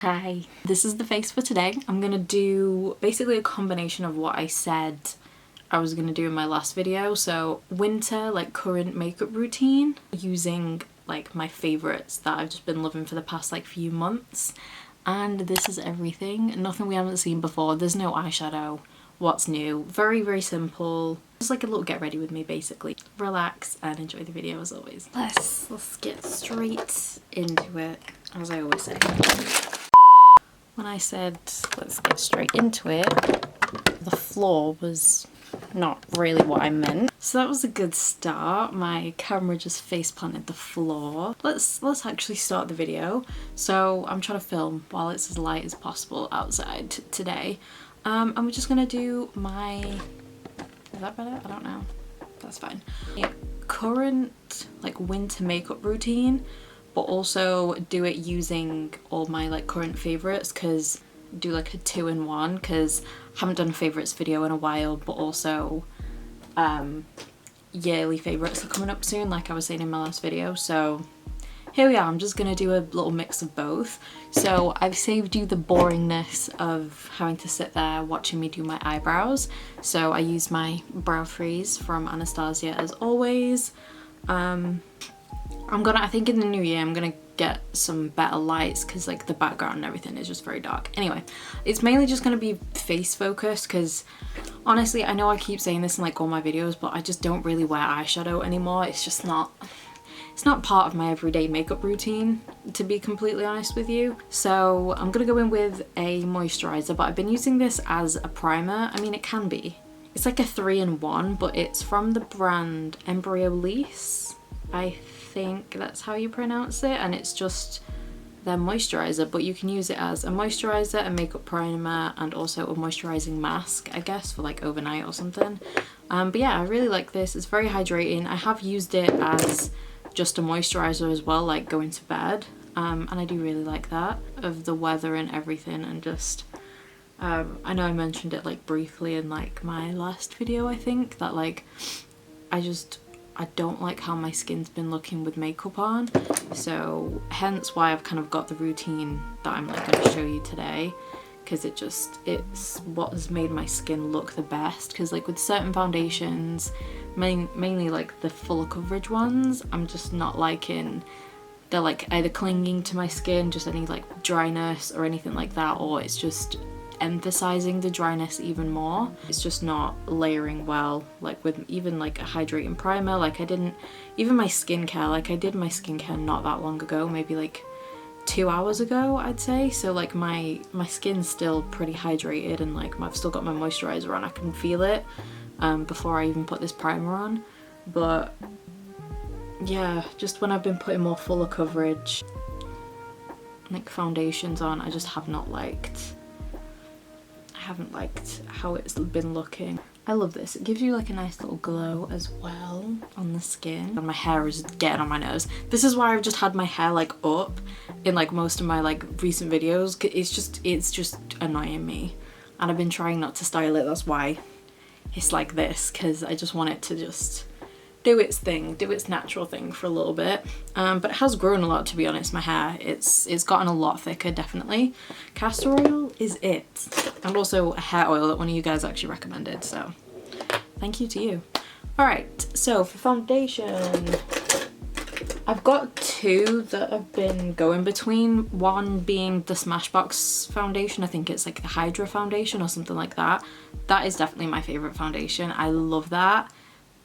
Hi, this is the face for today. I'm gonna do basically a combination of what I said I was gonna do in my last video. So winter, like current makeup routine, using like my favorites that I've just been loving for the past like few months. And this is everything, nothing we haven't seen before. There's no eyeshadow. What's new? Very, very simple. Just like a little get ready with me basically. Relax and enjoy the video as always. Let's get straight into it, as I always say. When I said let's get straight into it, the floor was not really what I meant. So that was a good start. My camera just face planted the floor. Let's actually start the video. So I'm trying to film while it's as light as possible outside today. And we're just gonna do my, is that better? I don't know. That's fine. Current like winter makeup routine, but also do it using all my like current favorites, because do like a 2-in-1, because I haven't done a favorites video in a while, but also yearly favorites are coming up soon, like I was saying in my last video. So here we are. I'm just gonna do a little mix of both. So I've saved you the boringness of having to sit there watching me do my eyebrows. So I use my brow freeze from Anastasia as always. I think in the new year I'm gonna get some better lights, because like the background and everything is just very dark. Anyway, it's mainly just gonna be face focused, because honestly I know I keep saying this in like all my videos, but I just don't really wear eyeshadow anymore. It's just not, it's not part of my everyday makeup routine, to be completely honest with you. So I'm gonna go in with a moisturizer, but I've been using this as a primer. I mean, it can be. It's like a 3-in-1, but it's from the brand Embryolisse. I think that's how you pronounce it, and it's just their moisturizer, but you can use it as a moisturizer, a makeup primer, and also a moisturizing mask, I guess, for like overnight or something. But yeah, I really like this. It's very hydrating. I have used it as just a moisturizer as well, like going to bed, and I do really like that, of the weather and everything. And just I know I mentioned it like briefly in like my last video, I think, that like I don't like how my skin's been looking with makeup on, so hence why I've kind of got the routine that I'm like going to show you today, because it's what has made my skin look the best. Because like with certain foundations, mainly like the fuller coverage ones, I'm just not liking. They're like either clinging to my skin, just any like dryness or anything like that, or it's just emphasizing the dryness even more. It's just not layering well, like with even like a hydrating primer. Like I didn't, even my skincare, like I did my skincare not that long ago, maybe like 2 hours ago I'd say. So like my skin's still pretty hydrated, and like I've still got my moisturizer on. I can feel it before I even put this primer on. But yeah, just when I've been putting more fuller coverage like foundations on, I just haven't liked how it's been looking. I love this. It gives you like a nice little glow as well on the skin. And my hair is getting on my nerves. This is why I've just had my hair like up in like most of my like recent videos. It's just annoying me, and I've been trying not to style it. That's why it's like this, because I just want it to just do its thing, do its natural thing for a little bit. But it has grown a lot, to be honest, my hair. It's gotten a lot thicker, definitely. Castor oil is it. And also a hair oil that one of you guys actually recommended, so thank you to you. Alright, so for foundation, I've got two that I've been going between. One being the Smashbox foundation. I think it's like the Hydra foundation or something like that. That is definitely my favourite foundation. I love that.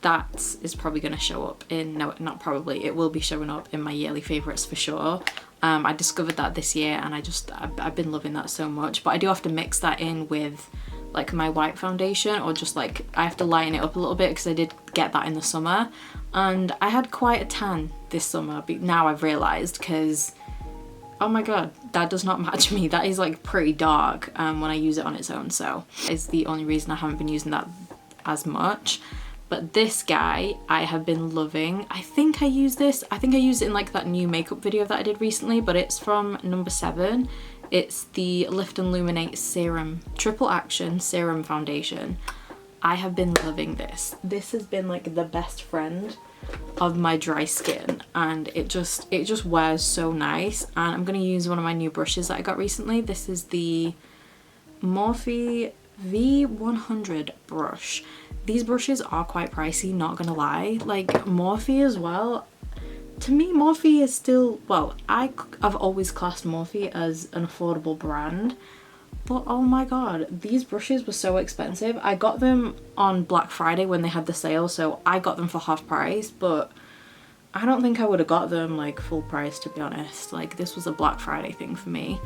That is probably going to show up in, no, not probably, it will be showing up in my yearly favourites for sure. I discovered that this year, and I've been loving that so much. But I do have to mix that in with like my white foundation, or just like I have to lighten it up a little bit, because I did get that in the summer, and I had quite a tan this summer. But now I've realised, because oh my god, that does not match me. That is like pretty dark when I use it on its own, so it's the only reason I haven't been using that as much. But this guy I have been loving. I think I used it in like that new makeup video that I did recently, but it's from number 7. It's the Lift and Luminate Serum, Triple Action Serum Foundation. I have been loving this. This has been like the best friend of my dry skin, and it just wears so nice. And I'm gonna use one of my new brushes that I got recently. This is the Morphe V100 brush. These brushes are quite pricey, not gonna lie. Like Morphe as well. To me, Morphe is still, well, I've always classed Morphe as an affordable brand. But oh my god, these brushes were so expensive. I got them on Black Friday when they had the sale, so I got them for half price, but I don't think I would have got them like full price, to be honest. Like this was a Black Friday thing for me.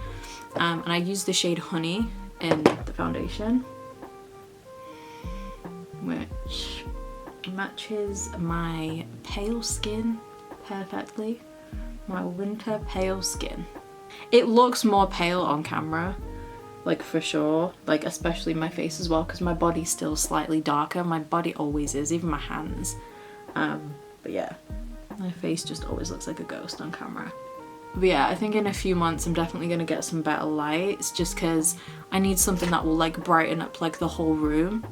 And I used the shade Honey in the foundation, which matches my pale skin perfectly. My winter pale skin. It looks more pale on camera, like for sure, like especially my face as well, because my body's still slightly darker. My body always is, even my hands. But yeah, my face just always looks like a ghost on camera. But yeah, I think in a few months I'm definitely gonna get some better lights, just because I need something that will like brighten up like the whole room.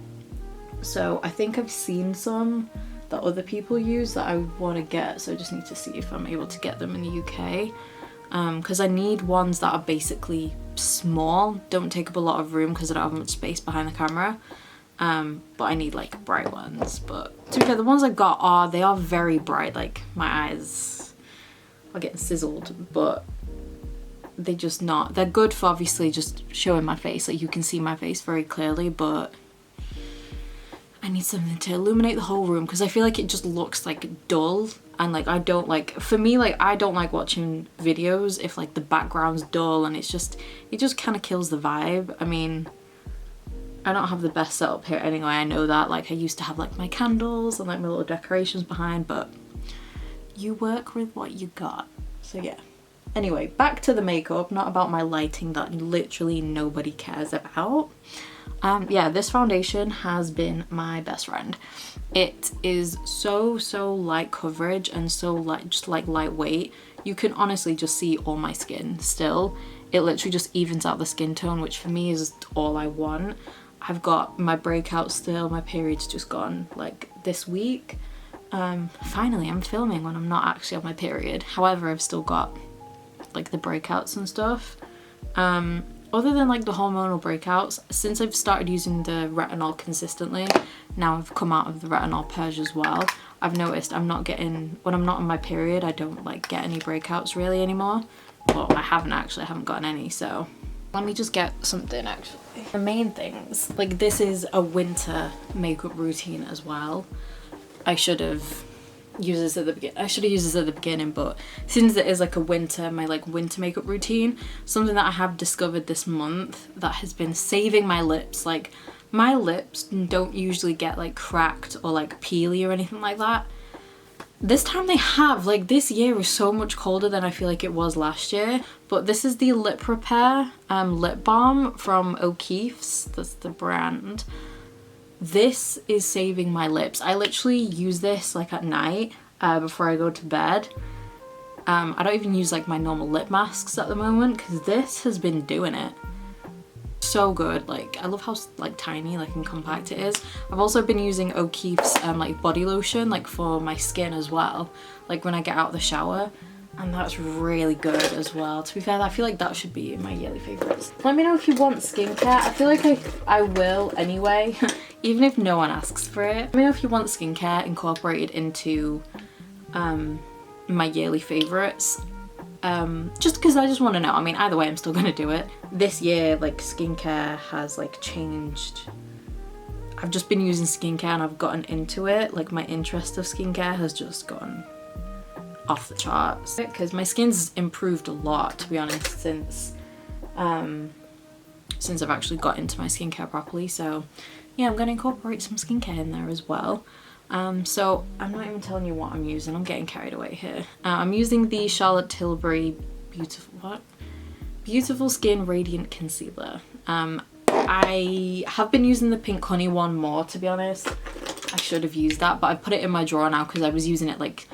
So I think I've seen some that other people use that I want to get, so I just need to see if I'm able to get them in the UK, because I need ones that are basically small, don't take up a lot of room because I don't have much space behind the camera, but I need like bright ones. But to be fair, the ones I got they are very bright, like my eyes are getting sizzled, but they're good for obviously just showing my face, like you can see my face very clearly, but I need something to illuminate the whole room because I feel like it just looks like dull, and like I don't like, for me, like I don't like watching videos if like the background's dull, and it just kind of kills the vibe. I mean, I don't have the best setup here anyway, I know that. Like I used to have like my candles and like my little decorations behind, but you work with what you got. So yeah. Anyway, back to the makeup, not about my lighting that literally nobody cares about. Yeah, this foundation has been my best friend. It is so light coverage and so light, just like lightweight. You can honestly just see all my skin still. It literally just evens out the skin tone, which for me is all I want. I've got my breakouts still, my period's just gone like this week. Finally, I'm filming when I'm not actually on my period. However, I've still got like the breakouts and stuff. Other than like the hormonal breakouts, since I've started using the retinol consistently, now I've come out of the retinol purge as well, I've noticed I'm not getting, when I'm not on my period, I don't like get any breakouts really anymore. Well, I haven't gotten any, so let me just get something actually. The main things, like this is a winter makeup routine as well. I should have used this at the beginning, but since it is like a winter, my like winter makeup routine, something that I have discovered this month that has been saving my lips. Like my lips don't usually get like cracked or like peely or anything like that. This time they have. Like this year is so much colder than I feel like it was last year. But this is the Lip Repair lip balm from O'Keeffe's, that's the brand. This is saving my lips. I literally use this like at night before I go to bed. I don't even use like my normal lip masks at the moment because this has been doing it. So good. Like I love how like tiny like and compact it is. I've also been using O'Keeffe's like body lotion like for my skin as well, like when I get out of the shower, and that's really good as well. To be fair, I feel like that should be my yearly favorites. Let me know if you want skincare. I feel like I will anyway. Even if no one asks for it. Let me know if you want skincare incorporated into my yearly favorites. Just because I just want to know. I mean, either way, I'm still gonna do it. This year, like skincare has like changed. I've just been using skincare and I've gotten into it. Like my interest of skincare has just gone off the charts because my skin's improved a lot, to be honest, since I've actually got into my skincare properly. So yeah, I'm going to incorporate some skincare in there as well. So I'm not even telling you what I'm using. I'm getting carried away here. I'm using the Charlotte Tilbury Beautiful Skin Radiant Concealer. I have been using the Pink Honey one more, to be honest. I should have used that, but I put it in my drawer now because I was using it like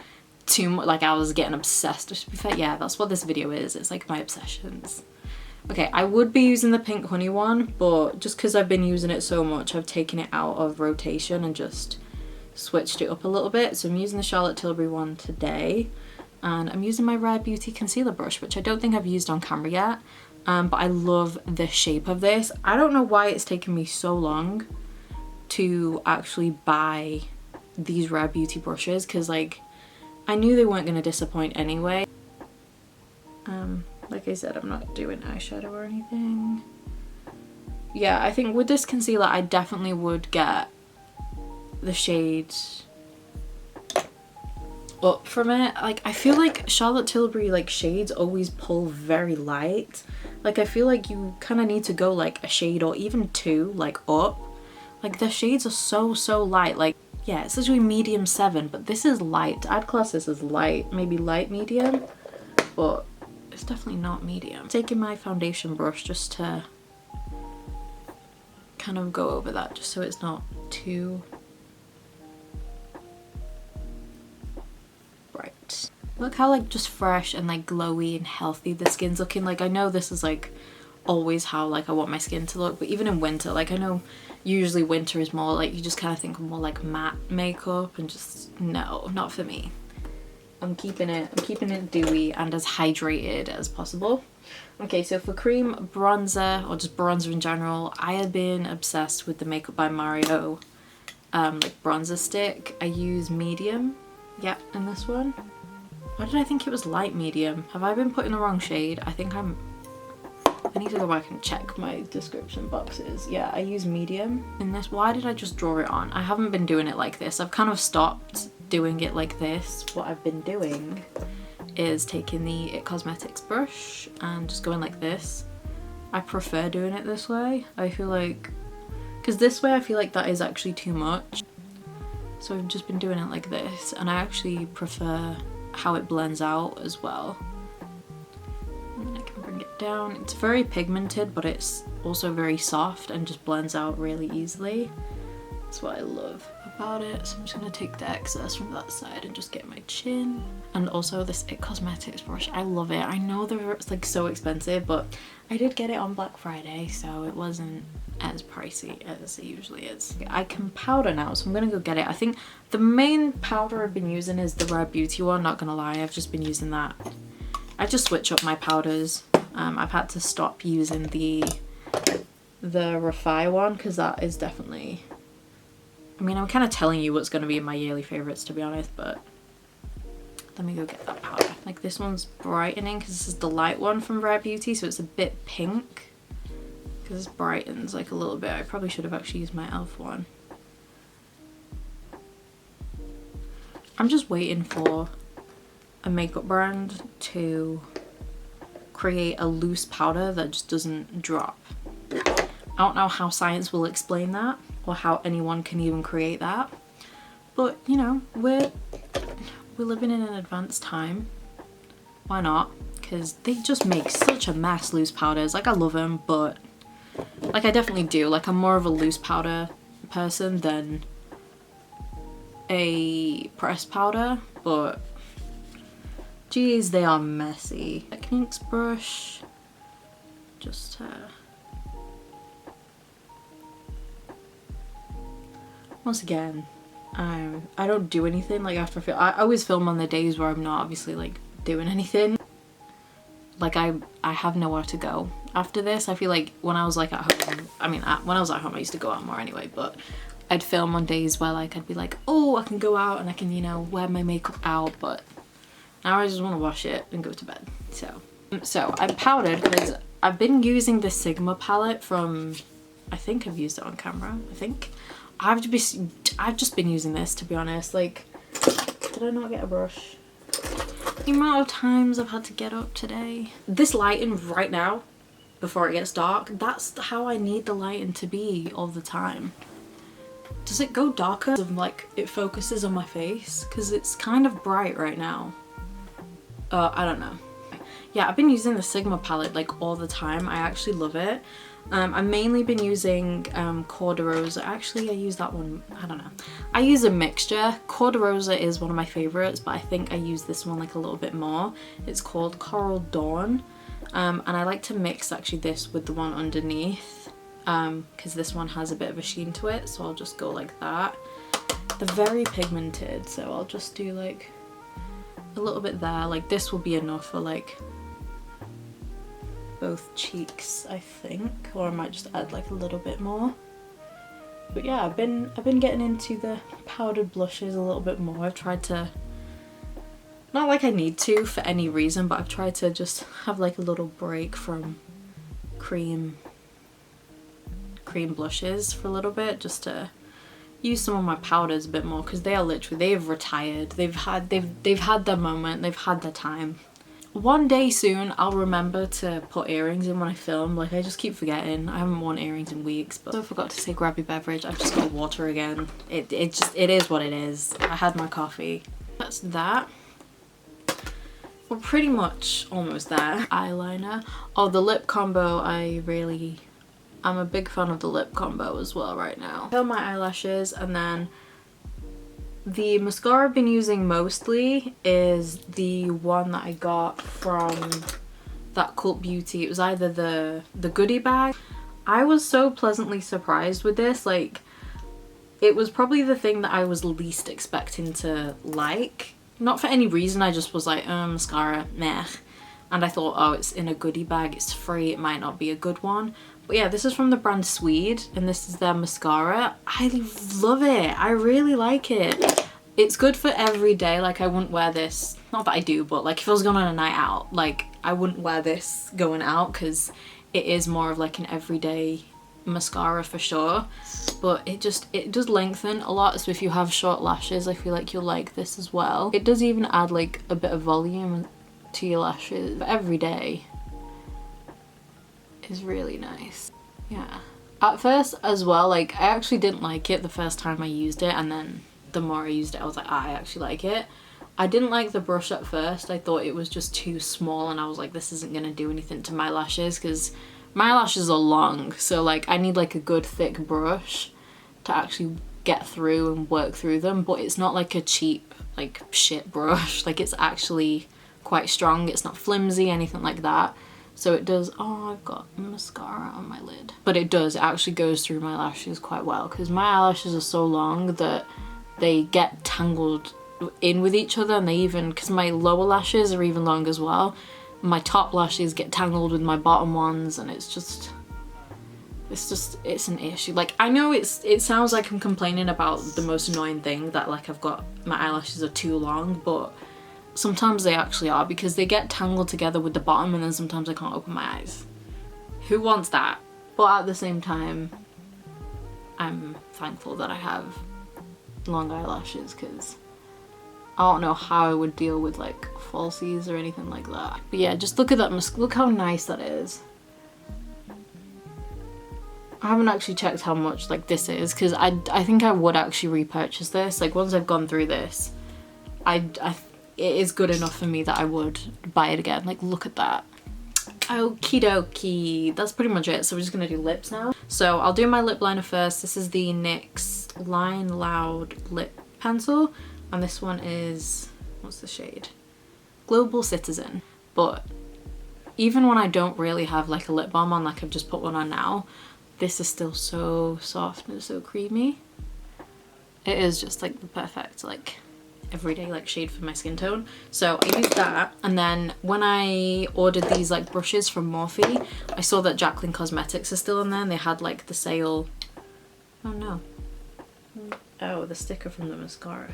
too much. Like I was getting obsessed. To be fair, yeah, that's what this video is. It's like my obsessions. Okay, I would be using the Pink Honey one, but just because I've been using it so much, I've taken it out of rotation and just switched it up a little bit. So I'm using the Charlotte Tilbury one today, and I'm using my Rare Beauty concealer brush, which I don't think I've used on camera yet, but I love the shape of this. I don't know why it's taken me so long to actually buy these Rare Beauty brushes, because like I knew they weren't going to disappoint anyway. Like I said, I'm not doing eyeshadow or anything. Yeah, I think with this concealer I definitely would get the shades up from it. Like I feel like Charlotte Tilbury like shades always pull very light. Like I feel like you kind of need to go like a shade or even two like up. Like the shades are so light. Like yeah, it's literally medium 7, but this is light. I'd class this as light, maybe light medium, but it's definitely not medium. Taking my foundation brush just to kind of go over that, just so it's not too bright. Look how like just fresh and like glowy and healthy the skin's looking. Like I know this is like always how like I want my skin to look, but even in winter, like I know usually winter is more like you just kind of think of more like matte makeup, and just no, not for me. I'm keeping it dewy and as hydrated as possible. Okay, so for cream, bronzer, or just bronzer in general, I have been obsessed with the Makeup by Mario like bronzer stick. I use medium, yep, in this one. Why did I think it was light medium? Have I been putting the wrong shade? I need to go back and check my description boxes. Yeah, I use medium in this. Why did I just draw it on? I haven't been doing it like this. I've kind of stopped doing it like this. What I've been doing is taking the It Cosmetics brush and just going like this. I prefer doing it this way. I feel like, because this way I feel like that is actually too much. So I've just been doing it like this, and I actually prefer how it blends out as well. And I can bring it down. It's very pigmented, but it's also very soft and just blends out really easily. That's what I love about it. So I'm just going to take the excess from that side and just get my chin. And also this It Cosmetics brush, I love it. I know they're like so expensive, but I did get it on Black Friday, so it wasn't as pricey as it usually is. I can powder now, so I'm gonna go get it. I think the main powder I've been using is the Rare Beauty one, not gonna lie. I've just been using that. I just switch up my powders. I've had to stop using the Refi one, because that is definitely, I mean, I'm kind of telling you what's going to be in my yearly favourites, to be honest, but let me go get that powder. Like this one's brightening, because this is the light one from Rare Beauty, so it's a bit pink, because this brightens like a little bit. I probably should have actually used my e.l.f. one. I'm just waiting for a makeup brand to create a loose powder that just doesn't drop. I don't know how science will explain that, or how anyone can even create that, but you know, we're living in an advanced time. Why not? Because they just make such a mess, loose powders. Like I love them, but like I definitely do. Like I'm more of a loose powder person than a pressed powder, but geez, they are messy. Techniques brush, just once again, I don't do anything like after I always film on the days where I'm not obviously like doing anything. Like I have nowhere to go after this. I feel like when I was like at home, I mean when I was at home I used to go out more anyway, but I'd film on days where like I'd be like, oh, I can go out and I can, you know, wear my makeup out, but now I just want to wash it and go to bed. So I'm powdered because I've been using the Sigma palette from, I think I've used it on camera, I think. I've just been using this, to be honest. Like, did I not get a brush? The amount of times I've had to get up today. This lighting right now, before it gets dark, that's how I need the lighting to be all the time. Does it go darker? Like, it focuses on my face? Because it's kind of bright right now. I don't know. Yeah, I've been using the Sigma palette like all the time. I actually love it. I've mainly been using Cor de Rosa. Actually, I use that one, I don't know. I use a mixture. Cor de Rosa is one of my favorites, but I think I use this one like a little bit more. It's called Coral Dawn. And I like to mix actually this with the one underneath, because this one has a bit of a sheen to it, so I'll just go like that. They're very pigmented, so I'll just do like a little bit there. Like this will be enough for like both cheeks, I think, or I might just add like a little bit more. But yeah, I've been getting into the powdered blushes a little bit more. I've tried to, not like I need to for any reason, but I've tried to just have like a little break from cream blushes for a little bit, just to use some of my powders a bit more, because they are literally, they've retired. They've had their moment, they've had their time. One day soon I'll remember to put earrings in when I film. Like I just keep forgetting. I haven't worn earrings in weeks. But I forgot to say grab your beverage. I've just got water again. It is what it is. I had my coffee. That's that. We're pretty much almost there. Eyeliner. Oh, the lip combo, I'm a big fan of the lip combo as well right now. Curl my eyelashes, and then the mascara I've been using mostly is the one that I got from that Cult Beauty. It was either the goodie bag. I was so pleasantly surprised with this. Like, it was probably the thing that I was least expecting to like. Not for any reason, I just was like, mascara, meh. And I thought, oh, it's in a goodie bag, it's free, it might not be a good one. But yeah, this is from the brand Sweed, and this is their mascara. I love it. I really like it. It's good for every day. Like, I wouldn't wear this, not that I do, but like if I was going on a night out, like I wouldn't wear this going out, because it is more of like an everyday mascara for sure. But it does lengthen a lot, so if you have short lashes, I feel like you'll like this as well. It does even add like a bit of volume to your lashes. But every day is really nice. Yeah, at first as well, like I actually didn't like it the first time I used it, and then the more I used it I was like, I actually like it. I didn't like the brush at first. I thought it was just too small, and I was like, this isn't gonna do anything to my lashes, because my lashes are long, so like I need like a good thick brush to actually get through and work through them. But it's not like a cheap like shit brush. Like it's actually quite strong. It's not flimsy, anything like that. So it does, oh, I've got mascara on my lid. But it actually goes through my lashes quite well, because my eyelashes are so long that they get tangled in with each other, and they even, because my lower lashes are even long as well, my top lashes get tangled with my bottom ones, and it's an issue. Like, I know it sounds like I'm complaining about the most annoying thing, that like I've got, my eyelashes are too long, but sometimes they actually are, because they get tangled together with the bottom, and then sometimes I can't open my eyes. Who wants that? But at the same time, I'm thankful that I have long eyelashes, because I don't know how I would deal with like falsies or anything like that. But yeah, just look at that, look how nice that is. I haven't actually checked how much like this is, because I think I would actually repurchase this. Like once I've gone through this, it is good enough for me that I would buy it again. Like, look at that. Okie dokie, that's pretty much it. So we're just gonna do lips now. So I'll do my lip liner first. This is the NYX Line Loud lip pencil, and this one is, what's the shade? Global Citizen. But even when I don't really have like a lip balm on, like I've just put one on now, this is still so soft and so creamy. It is just like the perfect like everyday like shade for my skin tone. So I used that, and then when I ordered these like brushes from Morphe, I saw that Jaclyn Cosmetics are still in there, and they had like the sale. Oh no. Oh, the sticker from the mascara.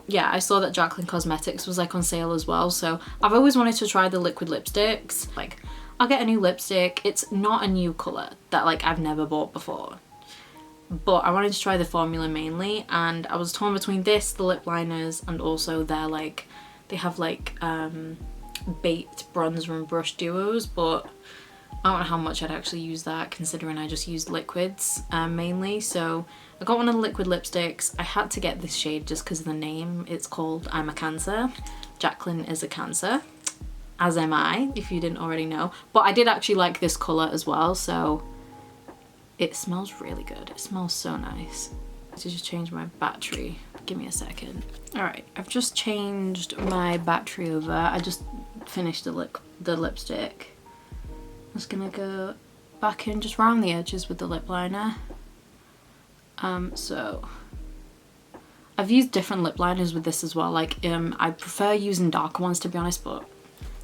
Yeah, I saw that Jaclyn Cosmetics was like on sale as well, so I've always wanted to try the liquid lipsticks. Like, I'll get a new lipstick. It's not a new colour that like I've never bought before, but I wanted to try the formula mainly, and I was torn between this, the lip liners, and also their like, they have like baked bronzer and brush duos, but I don't know how much I'd actually use that, considering I just used liquids mainly. So I got one of the liquid lipsticks. I had to get this shade just because of the name. It's called I'm a Cancer. Jaclyn is a Cancer, as am I, if you didn't already know. But I did actually like this colour as well, so it smells really good. It smells so nice. I just changed my battery. Give me a second. Alright, I've just changed my battery over. I just finished the lipstick. I'm just gonna go back in just round the edges with the lip liner. So I've used different lip liners with this as well. Like I prefer using darker ones, to be honest, but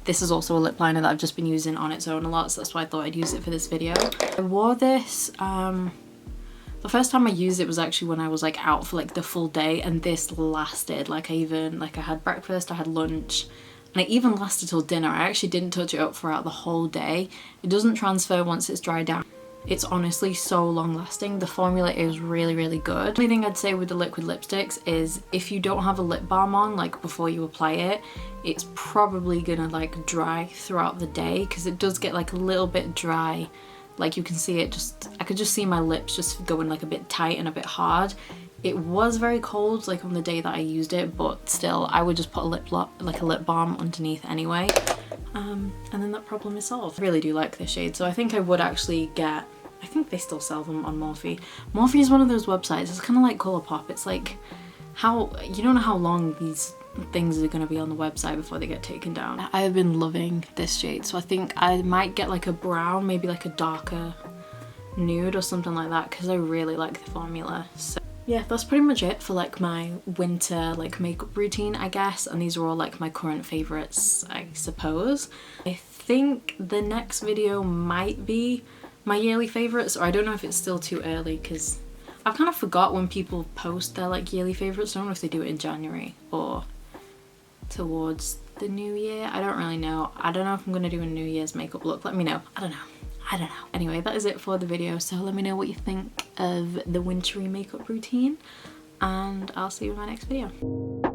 this is also a lip liner that I've just been using on its own a lot, so that's why I thought I'd use it for this video. I wore this, the first time I used it was actually when I was like out for like the full day, and this lasted. Like I had breakfast, I had lunch, and it even lasted till dinner. I actually didn't touch it up throughout the whole day. It doesn't transfer once it's dried down. It's honestly so long lasting. The formula is really, really good. The only thing I'd say with the liquid lipsticks is if you don't have a lip balm on like before you apply it, it's probably gonna like dry throughout the day, because it does get like a little bit dry. Like you can see it just, I could just see my lips just going like a bit tight and a bit hard. It was very cold like on the day that I used it, but still I would just put a lip balm underneath anyway. And then that problem is solved. I really do like this shade, so I think I would actually get, I think they still sell them on Morphe. Morphe is one of those websites, it's kind of like Colourpop. It's like, you don't know how long these things are going to be on the website before they get taken down. I have been loving this shade, so I think I might get like a brown, maybe like a darker nude or something like that, because I really like the formula. So yeah, that's pretty much it for like my winter like makeup routine, I guess, and these are all like my current favorites, I suppose. I think the next video might be my yearly favorites, or I don't know if it's still too early, because I've kind of forgot when people post their like yearly favorites. I don't know if they do it in January or towards the new year. I don't really know. I don't know if I'm gonna do a New Year's makeup look. Let me know. I don't know. Anyway, that is it for the video, so let me know what you think of the wintry makeup routine, and I'll see you in my next video.